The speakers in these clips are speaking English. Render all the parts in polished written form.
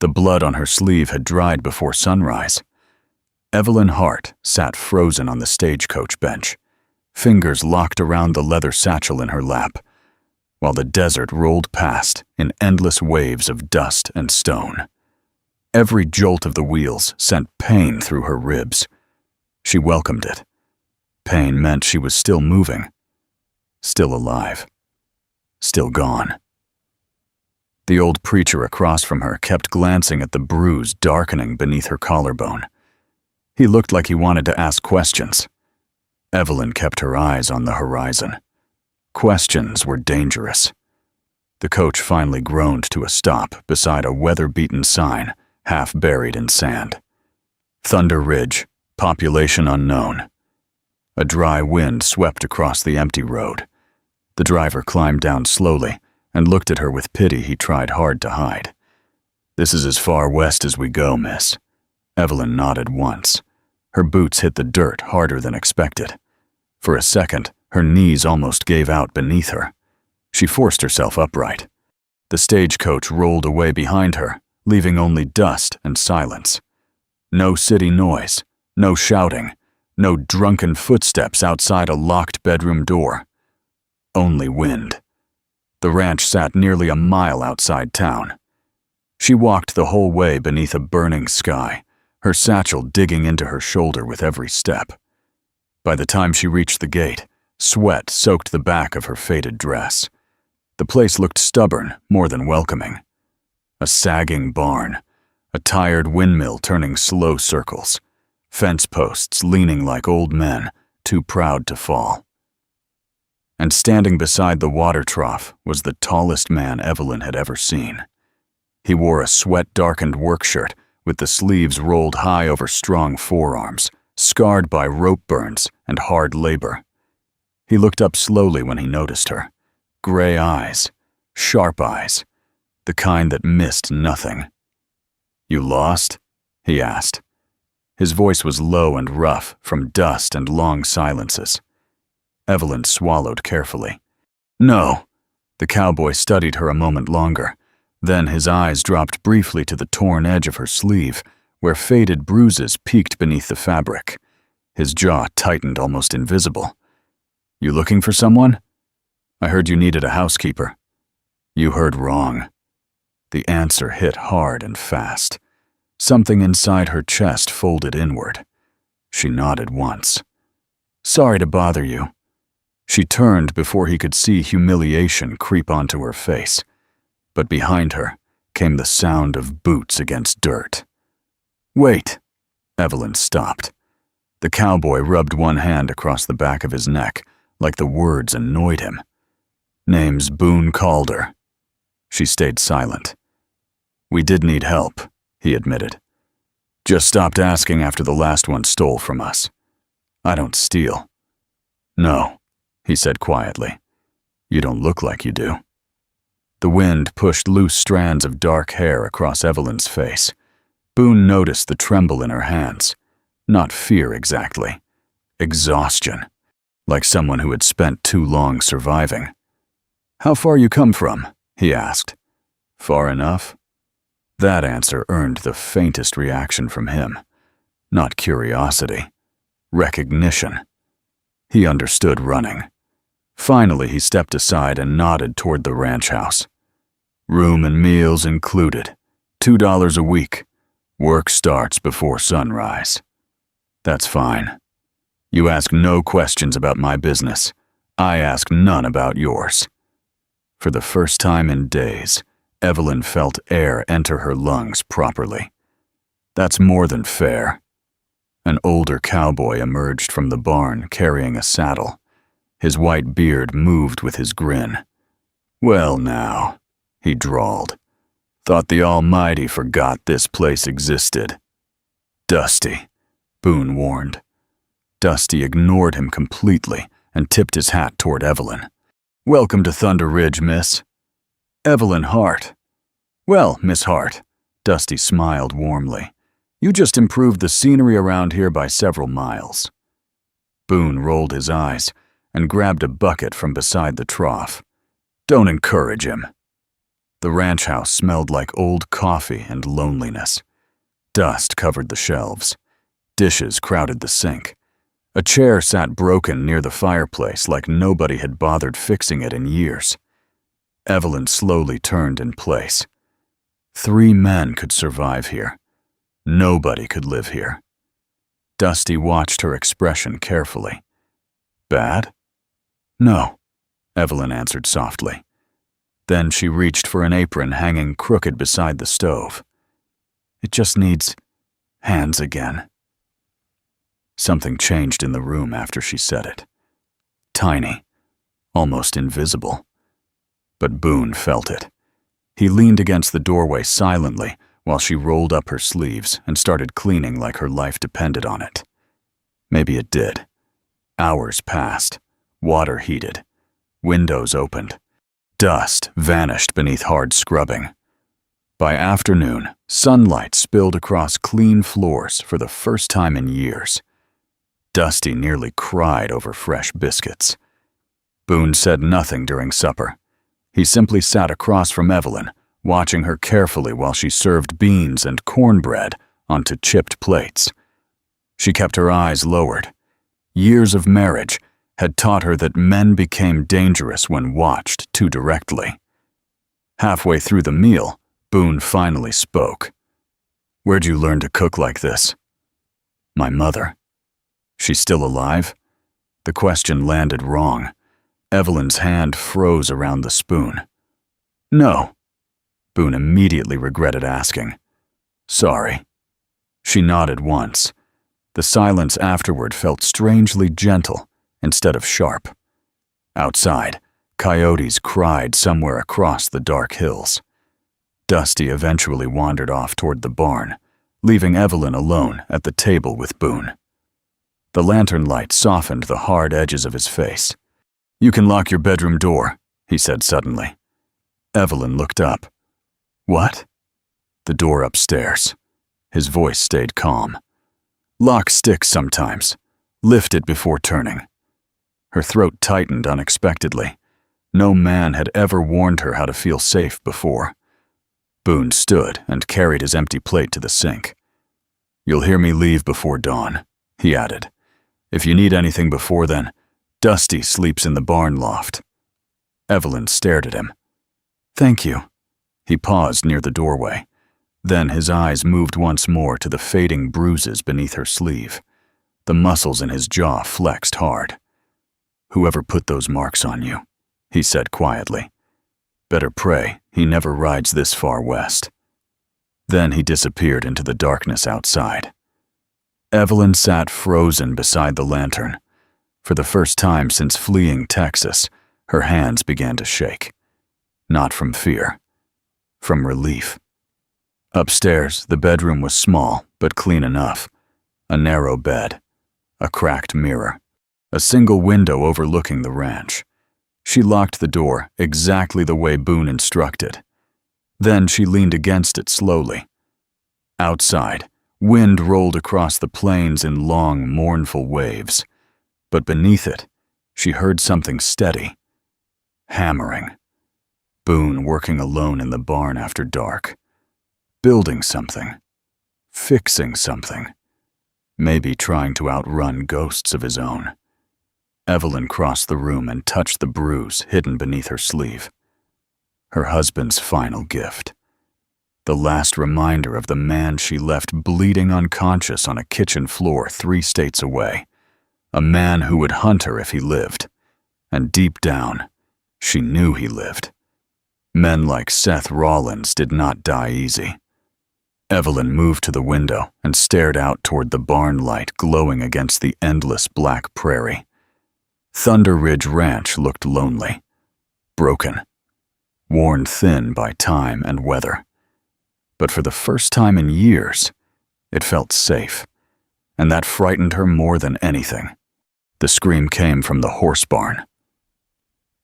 The blood on her sleeve had dried before sunrise. Evelyn Hart sat frozen on the stagecoach bench, fingers locked around the leather satchel in her lap, while the desert rolled past in endless waves of dust and stone. Every jolt of the wheels sent pain through her ribs. She welcomed it. Pain meant she was still moving, still alive, still gone. The old preacher across from her kept glancing at the bruise darkening beneath her collarbone. He looked like he wanted to ask questions. Evelyn kept her eyes on the horizon. Questions were dangerous. The coach finally groaned to a stop beside a weather-beaten sign, half buried in sand. Thunder Ridge, population unknown. A dry wind swept across the empty road. The driver climbed down slowly and looked at her with pity he tried hard to hide. "This is as far west as we go, miss." Evelyn nodded once. Her boots hit the dirt harder than expected. For a second, her knees almost gave out beneath her. She forced herself upright. The stagecoach rolled away behind her, leaving only dust and silence. No city noise, no shouting, no drunken footsteps outside a locked bedroom door. Only wind. The ranch sat nearly a mile outside town. She walked the whole way beneath a burning sky, her satchel digging into her shoulder with every step. By the time she reached the gate, sweat soaked the back of her faded dress. The place looked stubborn more than welcoming. A sagging barn, a tired windmill turning slow circles, fence posts leaning like old men, too proud to fall. And standing beside the water trough was the tallest man Evelyn had ever seen. He wore a sweat-darkened work shirt with the sleeves rolled high over strong forearms, scarred by rope burns and hard labor. He looked up slowly when he noticed her. Gray eyes, sharp eyes, the kind that missed nothing. "You lost?" he asked. His voice was low and rough from dust and long silences. Evelyn swallowed carefully. "No." The cowboy studied her a moment longer. Then his eyes dropped briefly to the torn edge of her sleeve, where faded bruises peeked beneath the fabric. His jaw tightened almost invisible. "You looking for someone? I heard you needed a housekeeper." "You heard wrong." The answer hit hard and fast. Something inside her chest folded inward. She nodded once. "Sorry to bother you." She turned before he could see humiliation creep onto her face. But behind her came the sound of boots against dirt. "Wait." Evelyn stopped. The cowboy rubbed one hand across the back of his neck, like the words annoyed him. "Name's Boon Calder." She stayed silent. "We did need help," he admitted. "Just stopped asking after the last one stole from us." "I don't steal." "No," he said quietly. "You don't look like you do." The wind pushed loose strands of dark hair across Evelyn's face. Boon noticed the tremble in her hands. Not fear exactly. Exhaustion. Like someone who had spent too long surviving. "How far you come from?" he asked. "Far enough?" That answer earned the faintest reaction from him. Not curiosity. Recognition. He understood running. Finally, he stepped aside and nodded toward the ranch house. "Room and meals included. $2 a week. Work starts before sunrise." "That's fine. You ask no questions about my business. I ask none about yours." For the first time in days, Evelyn felt air enter her lungs properly. "That's more than fair." An older cowboy emerged from the barn carrying a saddle. His white beard moved with his grin. "Well now," he drawled. "Thought the Almighty forgot this place existed." "Dusty," Boon warned. Dusty ignored him completely and tipped his hat toward Evelyn. "Welcome to Thunder Ridge, miss." "Evelyn Hart." "Well, Miss Hart," Dusty smiled warmly. "You just improved the scenery around here by several miles." Boon rolled his eyes and grabbed a bucket from beside the trough. "Don't encourage him." The ranch house smelled like old coffee and loneliness. Dust covered the shelves. Dishes crowded the sink. A chair sat broken near the fireplace like nobody had bothered fixing it in years. Evelyn slowly turned in place. 3 men could survive here. Nobody could live here. Dusty watched her expression carefully. Bad? No, Evelyn answered softly. Then she reached for an apron hanging crooked beside the stove. It just needs hands again. Something changed in the room after she said it. Tiny, almost invisible. But Boon felt it. He leaned against the doorway silently while she rolled up her sleeves and started cleaning like her life depended on it. Maybe it did. Hours passed. Water heated. Windows opened. Dust vanished beneath hard scrubbing. By afternoon, sunlight spilled across clean floors for the first time in years. Dusty nearly cried over fresh biscuits. Boon said nothing during supper. He simply sat across from Evelyn, watching her carefully while she served beans and cornbread onto chipped plates. She kept her eyes lowered. Years of marriage had taught her that men became dangerous when watched too directly. Halfway through the meal, Boon finally spoke. "Where'd you learn to cook like this?" "My mother." "She's still alive?" The question landed wrong. Evelyn's hand froze around the spoon. "No." Boon immediately regretted asking. "Sorry." She nodded once. The silence afterward felt strangely gentle instead of sharp. Outside, coyotes cried somewhere across the dark hills. Dusty eventually wandered off toward the barn, leaving Evelyn alone at the table with Boon. The lantern light softened the hard edges of his face. "You can lock your bedroom door," he said suddenly. Evelyn looked up. "What?" "The door upstairs." His voice stayed calm. "Lock sticks sometimes. Lift it before turning." Her throat tightened unexpectedly. No man had ever warned her how to feel safe before. Boon stood and carried his empty plate to the sink. "You'll hear me leave before dawn," he added. "If you need anything before then, Dusty sleeps in the barn loft." Evelyn stared at him. "Thank you." He paused near the doorway. Then his eyes moved once more to the fading bruises beneath her sleeve. The muscles in his jaw flexed hard. "Whoever put those marks on you," he said quietly. "Better pray he never rides this far west." Then he disappeared into the darkness outside. Evelyn sat frozen beside the lantern. For the first time since fleeing Texas, her hands began to shake. Not from fear, from relief. Upstairs, the bedroom was small, but clean enough. A narrow bed, a cracked mirror, a single window overlooking the ranch. She locked the door exactly the way Boon instructed. Then she leaned against it slowly. Outside, wind rolled across the plains in long, mournful waves. But beneath it, she heard something steady. Hammering. Boon working alone in the barn after dark. Building something. Fixing something. Maybe trying to outrun ghosts of his own. Evelyn crossed the room and touched the bruise hidden beneath her sleeve. Her husband's final gift. The last reminder of the man she left bleeding unconscious on a kitchen floor 3 states away. A man who would hunt her if he lived. And deep down, she knew he lived. Men like Seth Rollins did not die easy. Evelyn moved to the window and stared out toward the barn light glowing against the endless black prairie. Thunder Ridge Ranch looked lonely, broken, worn thin by time and weather. But for the first time in years, it felt safe, and that frightened her more than anything. The scream came from the horse barn.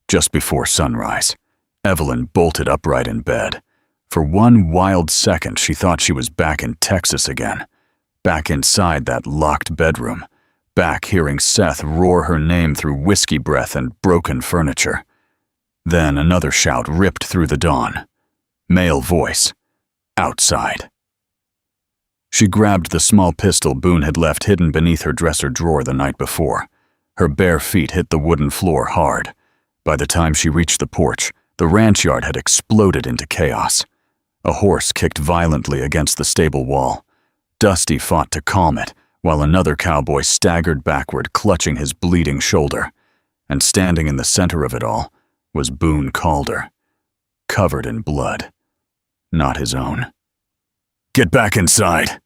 Just before sunrise, Evelyn bolted upright in bed. For one wild second, she thought she was back in Texas again, back inside that locked bedroom, back hearing Seth roar her name through whiskey breath and broken furniture. Then another shout ripped through the dawn. Male voice. Outside. She grabbed the small pistol Boon had left hidden beneath her dresser drawer the night before. Her bare feet hit the wooden floor hard. By the time she reached the porch, the ranch yard had exploded into chaos. A horse kicked violently against the stable wall. Dusty fought to calm it, while another cowboy staggered backward, clutching his bleeding shoulder. And standing in the center of it all was Boon Calder, covered in blood. Not his own. "Get back inside,"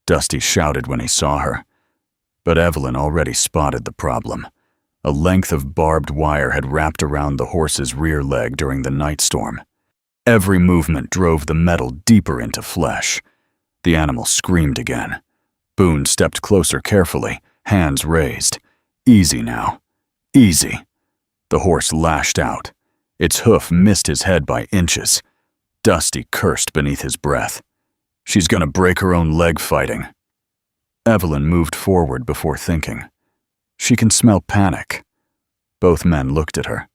Dusty shouted when he saw her. But Evelyn already spotted the problem. A length of barbed wire had wrapped around the horse's rear leg during the night storm. Every movement drove the metal deeper into flesh. The animal screamed again. Boon stepped closer carefully, hands raised. Easy now. Easy. The horse lashed out. Its hoof missed his head by inches. Dusty cursed beneath his breath. She's gonna break her own leg fighting. Evelyn moved forward before thinking. She can smell panic. Both men looked at her.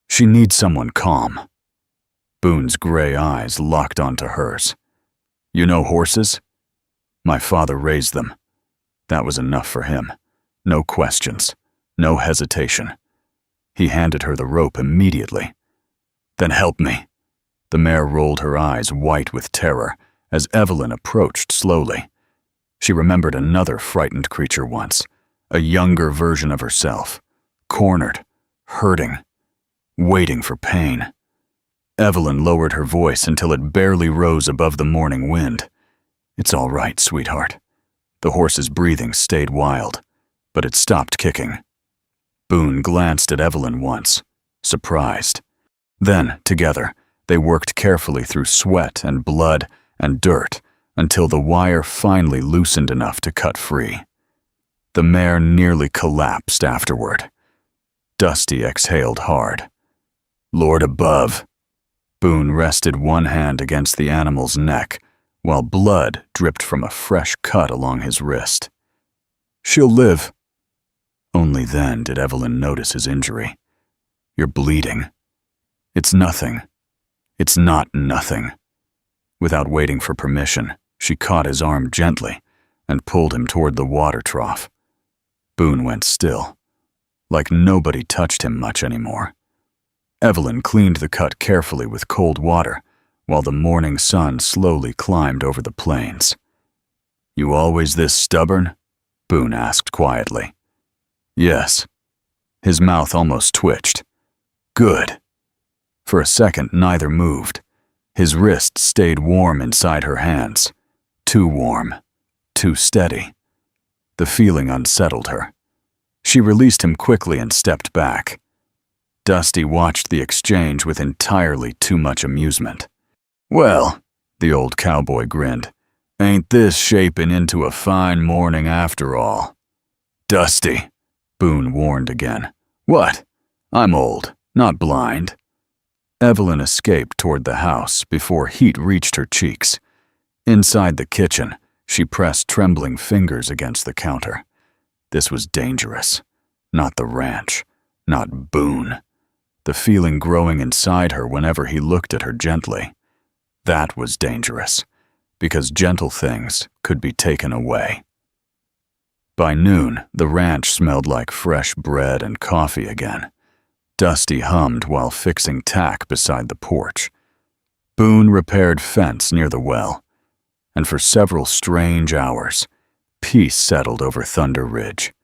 She needs someone calm. Boon's gray eyes locked onto hers. "You know horses?" "My father raised them." That was enough for him. No questions. No hesitation. He handed her the rope immediately. "Then help me." The mare rolled her eyes white with terror as Evelyn approached slowly. She remembered another frightened creature once, a younger version of herself, cornered, hurting, waiting for pain. Evelyn lowered her voice until it barely rose above the morning wind. "It's all right, sweetheart." The horse's breathing stayed wild, but it stopped kicking. Boon glanced at Evelyn once, surprised. Then, together, they worked carefully through sweat and blood and dirt until the wire finally loosened enough to cut free. The mare nearly collapsed afterward. Dusty exhaled hard. "Lord above." Boon rested one hand against the animal's neck, while blood dripped from a fresh cut along his wrist. "She'll live." Only then did Evelyn notice his injury. "You're bleeding." "It's nothing." "It's not nothing." Without waiting for permission, she caught his arm gently and pulled him toward the water trough. Boon went still, like nobody touched him much anymore. Evelyn cleaned the cut carefully with cold water, while the morning sun slowly climbed over the plains. "You always this stubborn?" Boon asked quietly. "Yes." His mouth almost twitched. "Good." For a second, neither moved. His wrist stayed warm inside her hands. Too warm. Too steady. The feeling unsettled her. She released him quickly and stepped back. Dusty watched the exchange with entirely too much amusement. "Well," the old cowboy grinned, "ain't this shaping into a fine morning after all?" "Dusty," Boon warned again. "What? I'm old, not blind." Evelyn escaped toward the house before heat reached her cheeks. Inside the kitchen, she pressed trembling fingers against the counter. This was dangerous. Not the ranch. Not Boon. The feeling growing inside her whenever he looked at her gently. That was dangerous, because gentle things could be taken away. By noon, the ranch smelled like fresh bread and coffee again. Dusty hummed while fixing tack beside the porch. Boon repaired fence near the well, and for several strange hours, peace settled over Thunder Ridge,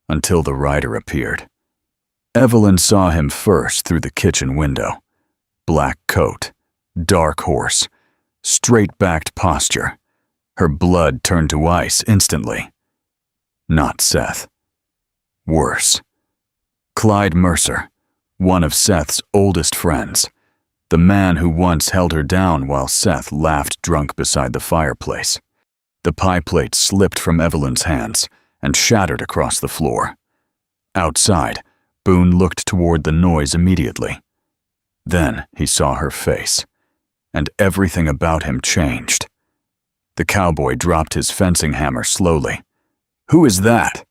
until the rider appeared. Evelyn saw him first through the kitchen window. Black coat, dark horse, straight-backed posture. Her blood turned to ice instantly. Not Seth. Worse. Clyde Mercer, one of Seth's oldest friends, the man who once held her down while Seth laughed drunk beside the fireplace. The pie plate slipped from Evelyn's hands and shattered across the floor. Outside, Boon looked toward the noise immediately. Then he saw her face, and everything about him changed. The cowboy dropped his fencing hammer slowly. "Who is that?"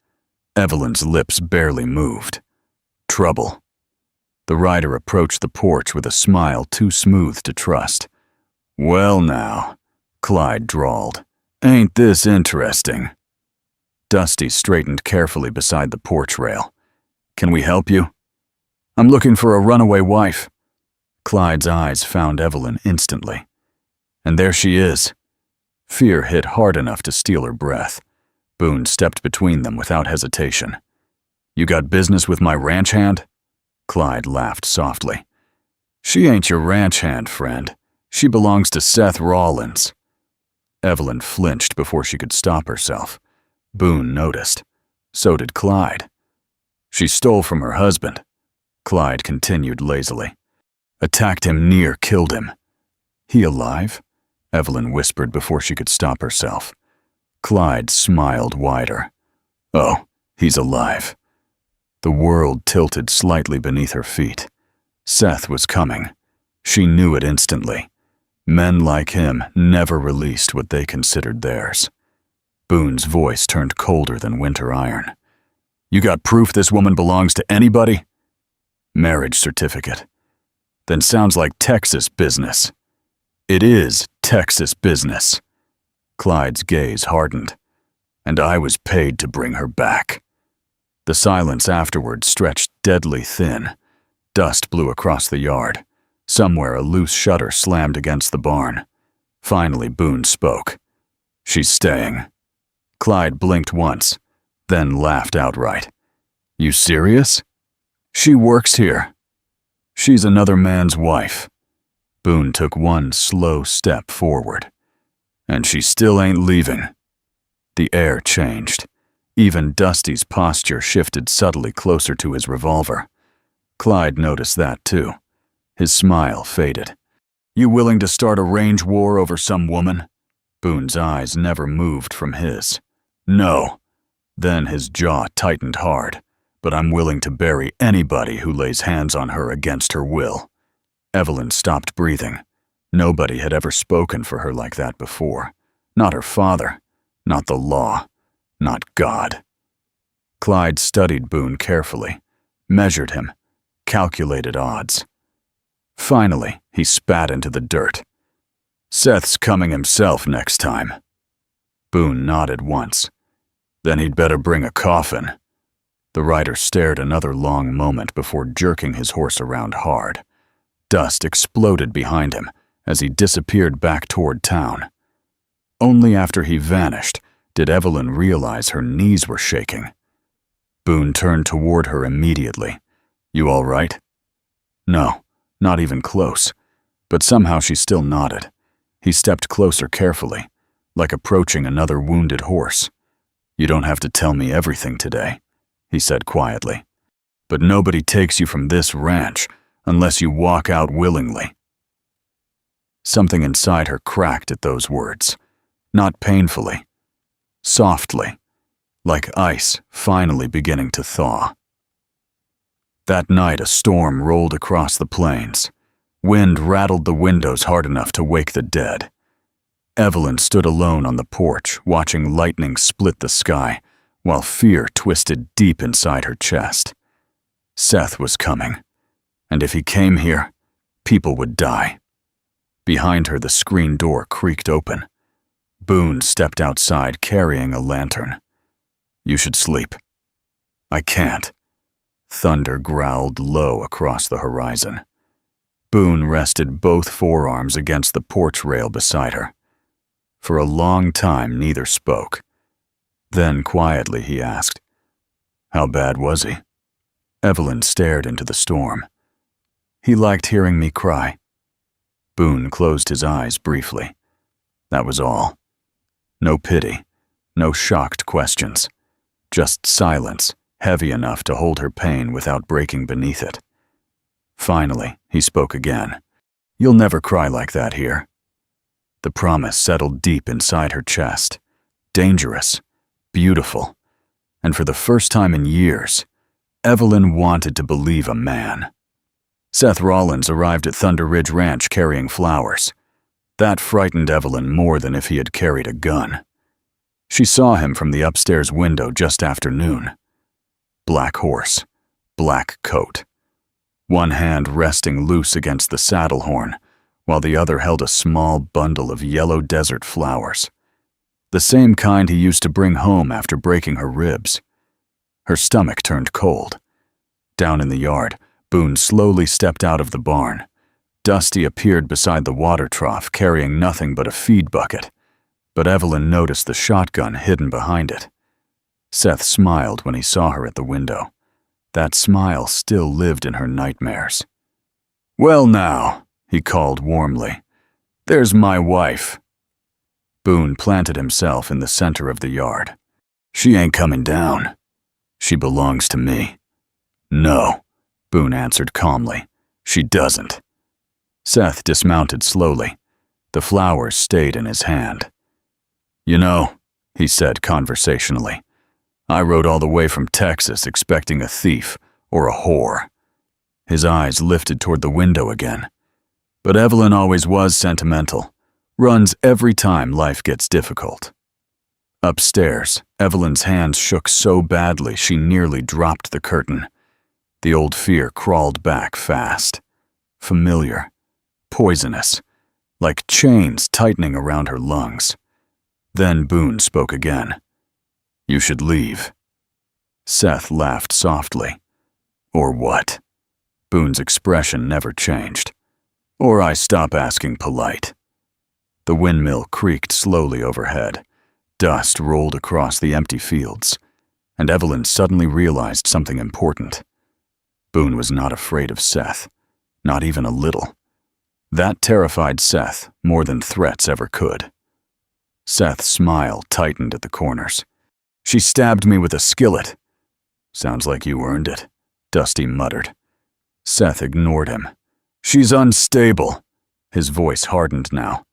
Evelyn's lips barely moved. "Trouble." The rider approached the porch with a smile too smooth to trust. Well now, Clyde drawled. Ain't this interesting? Dusty straightened carefully beside the porch rail. Can we help you? I'm looking for a runaway wife. Clyde's eyes found Evelyn instantly. And there she is. Fear hit hard enough to steal her breath. Boon stepped between them without hesitation. You got business with my ranch hand? Clyde laughed softly. She ain't your ranch hand, friend. She belongs to Seth Rollins. Evelyn flinched before she could stop herself. Boon noticed. So did Clyde. She stole from her husband. Clyde continued lazily. Attacked him near killed him. He alive? Evelyn whispered before she could stop herself. Clyde smiled wider. Oh, he's alive. The world tilted slightly beneath her feet. Seth was coming. She knew it instantly. Men like him never released what they considered theirs. Boon's voice turned colder than winter iron. You got proof this woman belongs to anybody? Marriage certificate. Then sounds like Texas business. It is Texas business. Clyde's gaze hardened. And I was paid to bring her back. The silence afterward stretched deadly thin. Dust blew across the yard. Somewhere a loose shutter slammed against the barn. Finally, Boon spoke. She's staying. Clyde blinked once, then laughed outright. You serious? She works here. She's another man's wife. Boon took one slow step forward. And she still ain't leaving. The air changed. Even Dusty's posture shifted subtly closer to his revolver. Clyde noticed that too. His smile faded. You willing to start a range war over some woman? Boon's eyes never moved from his. No. Then his jaw tightened hard. But I'm willing to bury anybody who lays hands on her against her will. Evelyn stopped breathing. Nobody had ever spoken for her like that before. Not her father. Not the law. Not God. Clyde studied Boon carefully, measured him, calculated odds. Finally, he spat into the dirt. Seth's coming himself next time. Boon nodded once. Then he'd better bring a coffin. The rider stared another long moment before jerking his horse around hard. Dust exploded behind him as he disappeared back toward town. Only after he vanished did Evelyn realize her knees were shaking. Boon turned toward her immediately. You all right? No, not even close. But somehow she still nodded. He stepped closer carefully, like approaching another wounded horse. You don't have to tell me everything today, he said quietly. But nobody takes you from this ranch unless you walk out willingly. Something inside her cracked at those words. Not painfully. Softly, like ice finally beginning to thaw. That night a storm rolled across the plains. Wind rattled the windows hard enough to wake the dead. Evelyn stood alone on the porch, watching lightning split the sky, while fear twisted deep inside her chest. Seth was coming, and if he came here, people would die. Behind her the screen door creaked open. Boon stepped outside carrying a lantern. You should sleep. I can't. Thunder growled low across the horizon. Boon rested both forearms against the porch rail beside her. For a long time neither spoke. Then quietly he asked, How bad was he? Evelyn stared into the storm. He liked hearing me cry. Boon closed his eyes briefly. That was all. No pity, no shocked questions. Just silence, heavy enough to hold her pain without breaking beneath it. Finally, he spoke again. You'll never cry like that here. The promise settled deep inside her chest. Dangerous, beautiful, and for the first time in years, Evelyn wanted to believe a man. Seth Rollins arrived at Thunder Ridge Ranch carrying flowers. That frightened Evelyn more than if he had carried a gun. She saw him from the upstairs window just after noon. Black horse, black coat. One hand resting loose against the saddle horn, while the other held a small bundle of yellow desert flowers, the same kind he used to bring home after breaking her ribs. Her stomach turned cold. Down in the yard, Boon slowly stepped out of the barn. Dusty appeared beside the water trough carrying nothing but a feed bucket, but Evelyn noticed the shotgun hidden behind it. Seth smiled when he saw her at the window. That smile still lived in her nightmares. "Well now," he called warmly, "there's my wife." Boon planted himself in the center of the yard. "She ain't coming down. She belongs to me." "No," Boon answered calmly. "She doesn't." Seth dismounted slowly. The flowers stayed in his hand. "You know," he said conversationally, "I rode all the way from Texas expecting a thief or a whore." His eyes lifted toward the window again. "But Evelyn always was sentimental. Runs every time life gets difficult." Upstairs, Evelyn's hands shook so badly she nearly dropped the curtain. The old fear crawled back fast. Familiar. Poisonous. Like chains tightening around her lungs. Then Boon spoke again. "You should leave." Seth laughed softly. "Or what?" Boon's expression never changed. "Or I stop asking polite." The windmill creaked slowly overhead. Dust rolled across the empty fields, and Evelyn suddenly realized something important. Boon was not afraid of Seth, not even a little. That terrified Seth more than threats ever could. Seth's smile tightened at the corners. "She stabbed me with a skillet." "Sounds like you earned it," Dusty muttered. Seth ignored him. "She's unstable." His voice hardened now.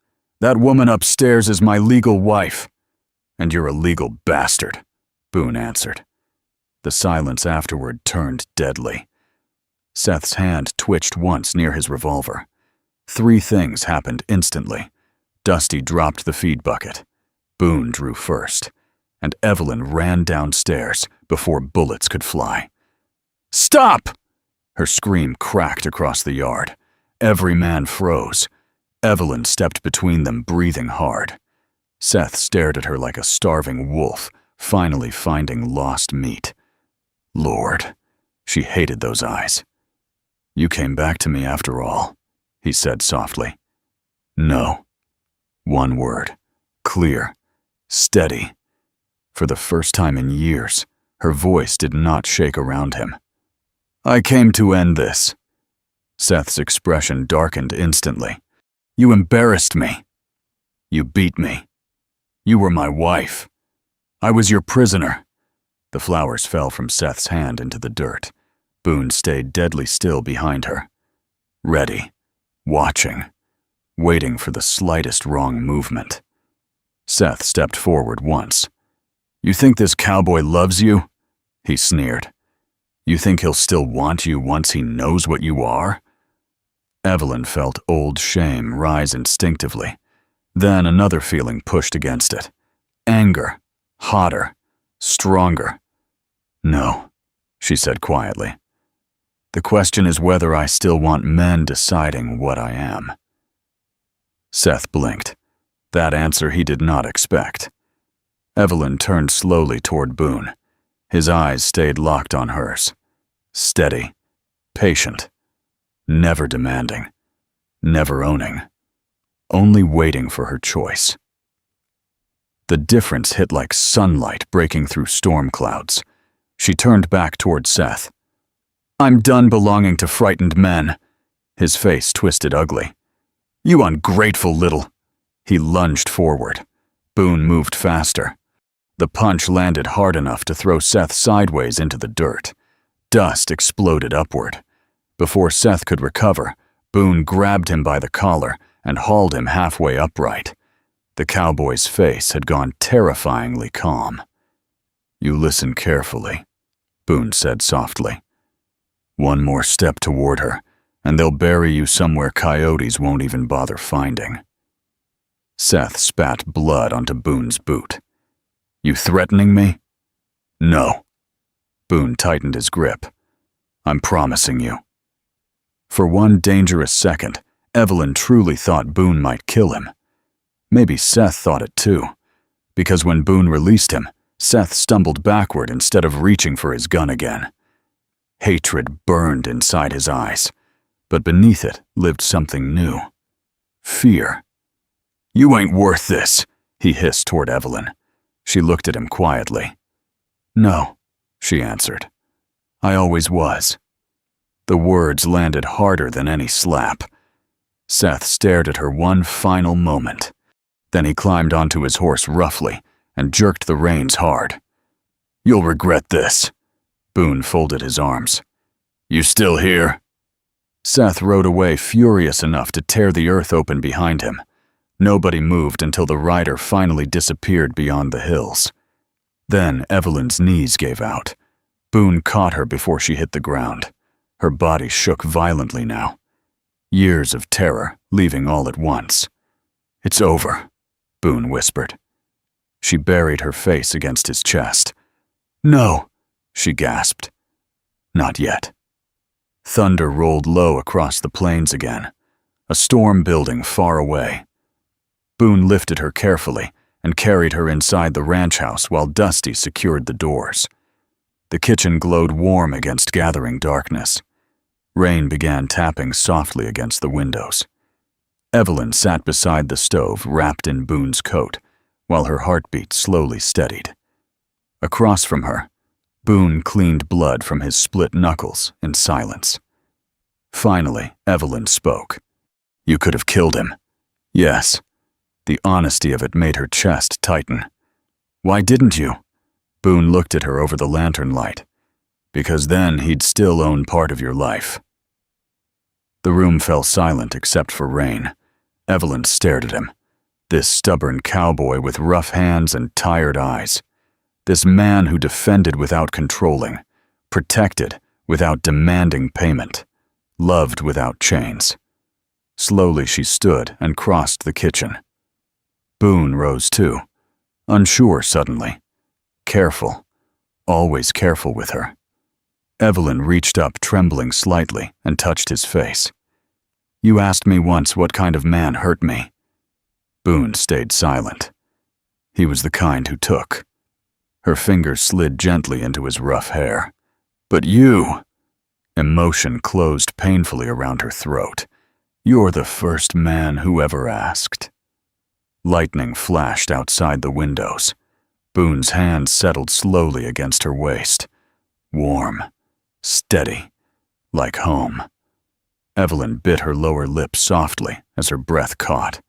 "That woman upstairs is my legal wife." "And you're a legal bastard," Boon answered. The silence afterward turned deadly. Seth's hand twitched once near his revolver. 3 things happened instantly. Dusty dropped the feed bucket. Boon drew first, and Evelyn ran downstairs before bullets could fly. "Stop!" Her scream cracked across the yard. Every man froze. Evelyn stepped between them, breathing hard. Seth stared at her like a starving wolf, finally finding lost meat. Lord, she hated those eyes. "You came back to me after all," he said softly. "No." One word. Clear. Steady. For the first time in years, her voice did not shake around him. "I came to end this." Seth's expression darkened instantly. "You embarrassed me. You beat me. You were my wife. I was your prisoner." The flowers fell from Seth's hand into the dirt. Boon stayed deadly still behind her. Ready. Watching. Waiting for the slightest wrong movement. Seth stepped forward once. "You think this cowboy loves you?" he sneered. "You think he'll still want you once he knows what you are?" Evelyn felt old shame rise instinctively. Then another feeling pushed against it. Anger. Hotter. Stronger. "No," she said quietly. "The question is whether I still want men deciding what I am." Seth blinked. That answer he did not expect. Evelyn turned slowly toward Boon. His eyes stayed locked on hers. Steady. Patient. Never demanding. Never owning. Only waiting for her choice. The difference hit like sunlight breaking through storm clouds. She turned back toward Seth. "I'm done belonging to frightened men." His face twisted ugly. "You ungrateful little—" He lunged forward. Boon moved faster. The punch landed hard enough to throw Seth sideways into the dirt. Dust exploded upward. Before Seth could recover, Boon grabbed him by the collar and hauled him halfway upright. The cowboy's face had gone terrifyingly calm. "You listen carefully," Boon said softly. "One more step toward her, and they'll bury you somewhere coyotes won't even bother finding." Seth spat blood onto Boon's boot. "You threatening me?" "No." Boon tightened his grip. "I'm promising you." For one dangerous second, Evelyn truly thought Boon might kill him. Maybe Seth thought it too, because when Boon released him, Seth stumbled backward instead of reaching for his gun again. Hatred burned inside his eyes, but beneath it lived something new. Fear. "You ain't worth this," he hissed toward Evelyn. She looked at him quietly. "No," she answered. "I always was." The words landed harder than any slap. Seth stared at her one final moment. Then he climbed onto his horse roughly and jerked the reins hard. "You'll regret this." Boon folded his arms. "You still here?" Seth rode away furious enough to tear the earth open behind him. Nobody moved until the rider finally disappeared beyond the hills. Then Evelyn's knees gave out. Boon caught her before she hit the ground. Her body shook violently now. Years of terror, leaving all at once. "It's over," Boon whispered. She buried her face against his chest. "No," she gasped. Not yet. Thunder rolled low across the plains again, a storm building far away. Boon lifted her carefully and carried her inside the ranch house while Dusty secured the doors. The kitchen glowed warm against gathering darkness. Rain began tapping softly against the windows. Evelyn sat beside the stove, wrapped in Boon's coat, while her heartbeat slowly steadied. Across from her, Boon cleaned blood from his split knuckles in silence. Finally, Evelyn spoke. "You could have killed him." "Yes." The honesty of it made her chest tighten. "Why didn't you?" Boon looked at her over the lantern light. "Because then he'd still own part of your life." The room fell silent except for Rain. Evelyn stared at him. This stubborn cowboy with rough hands and tired eyes. This man who defended without controlling, protected without demanding payment, loved without chains. Slowly she stood and crossed the kitchen. Boon rose too, unsure suddenly. Careful, always careful with her. Evelyn reached up, trembling slightly, and touched his face. "You asked me once what kind of man hurt me." Boon stayed silent. He was the kind who took. Her fingers slid gently into his rough hair. "But you..." Emotion closed painfully around her throat. "You're the first man who ever asked." Lightning flashed outside the windows. Boon's hand settled slowly against her waist. Warm, steady, like home. Evelyn bit her lower lip softly as her breath caught.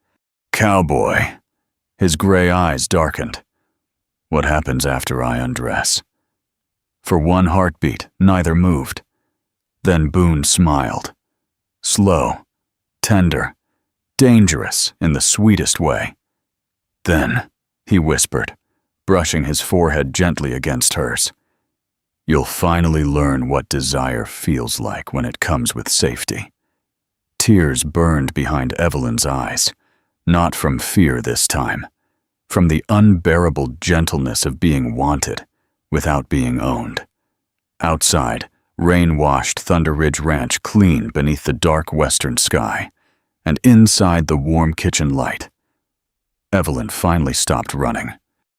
"Cowboy." His gray eyes darkened. "What happens after I undress?" For one heartbeat, neither moved. Then Boon smiled. Slow, tender, dangerous in the sweetest way. "Then," he whispered, brushing his forehead gently against hers, "you'll finally learn what desire feels like when it comes with safety." Tears burned behind Evelyn's eyes, not from fear this time, from the unbearable gentleness of being wanted without being owned. Outside, rain washed Thunder Ridge Ranch clean beneath the dark western sky, and inside the warm kitchen light, Evelyn finally stopped running.